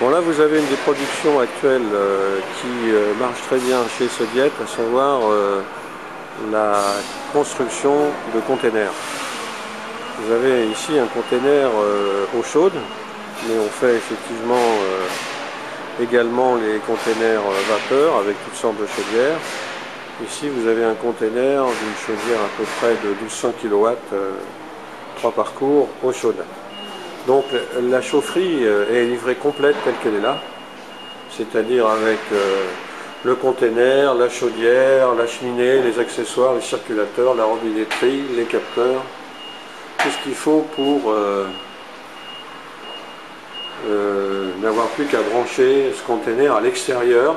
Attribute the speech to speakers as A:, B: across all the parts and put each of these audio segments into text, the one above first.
A: Bon, là vous avez une des productions actuelles qui marche très bien chez Sodiet, à savoir la construction de containers. Vous avez ici un container eau chaude, mais on fait effectivement également les containers vapeur avec toutes sortes de chaudières. Ici vous avez un container d'une chaudière à peu près de 1200 kW, 3 parcours, eau chaude. Donc la chaufferie est livrée complète telle qu'elle est là, c'est-à-dire avec le container, la chaudière, la cheminée, les accessoires, les circulateurs, la robinetterie, les capteurs, tout ce qu'il faut pour n'avoir plus qu'à brancher ce container à l'extérieur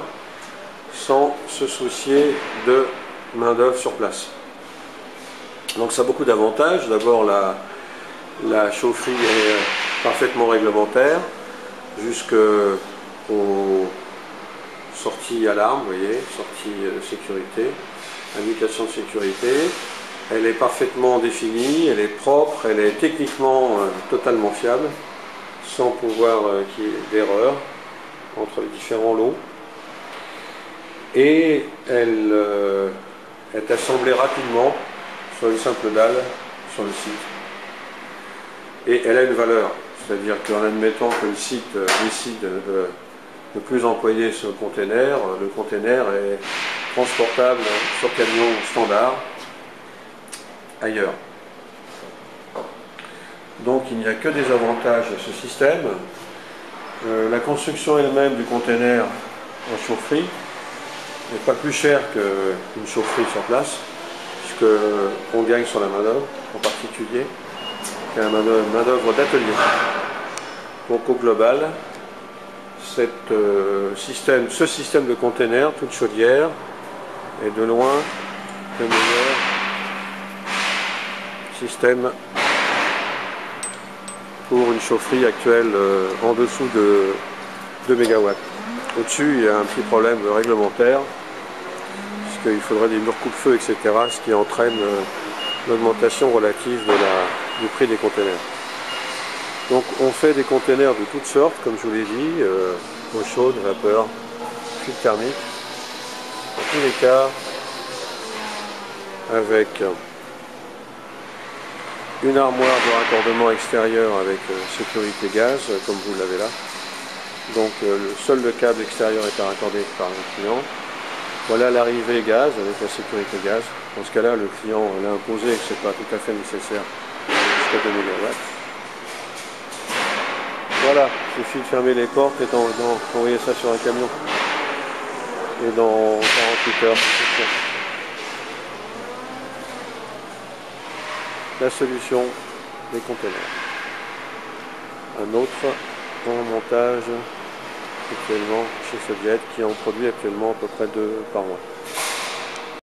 A: sans se soucier de main-d'œuvre sur place. Donc ça a beaucoup d'avantages. D'abord la chaufferie est parfaitement réglementaire jusqu'aux sorties alarme, vous voyez, sortie de sécurité, indication de sécurité. Elle est parfaitement définie, elle est propre, elle est techniquement totalement fiable, sans pouvoir qu'il y ait d'erreur entre les différents lots. Et elle est assemblée rapidement sur une simple dalle sur le site. Et elle a une valeur, c'est-à-dire qu'en admettant que le site décide de ne plus employer ce container, le container est transportable sur camion standard ailleurs. Donc il n'y a que des avantages à ce système. La construction elle-même du container en chaufferie n'est pas plus chère qu'une chaufferie sur place, puisqu'on gagne sur la main-d'œuvre en particulier, qui est une main-d'œuvre d'atelier. Donc au global, ce système de container, toute chaudière, est de loin le meilleur système pour une chaufferie actuelle en dessous de 2 MW. Au-dessus, il y a un petit problème réglementaire, puisqu'il faudrait des murs coupe-feu, etc., ce qui entraîne l'augmentation relative du prix des containers. Donc on fait des containers de toutes sortes, comme je vous l'ai dit, eau chaude, vapeur, fluide thermique, dans tous les cas, avec une armoire de raccordement extérieur avec sécurité gaz, comme vous l'avez là. Donc seul le câble extérieur est à raccorder par le client. Voilà l'arrivée gaz avec la sécurité gaz. Dans ce cas-là, le client l'a imposé que ce n'est pas tout à fait nécessaire jusqu'à 2 MW. Voilà, il suffit de fermer les portes et d'envoyer ça sur un camion. Et dans 48 heures, c'est sûr. La solution des containers. Un autre en montage actuellement chez Sodiet qui en produit actuellement à peu près 2 par mois.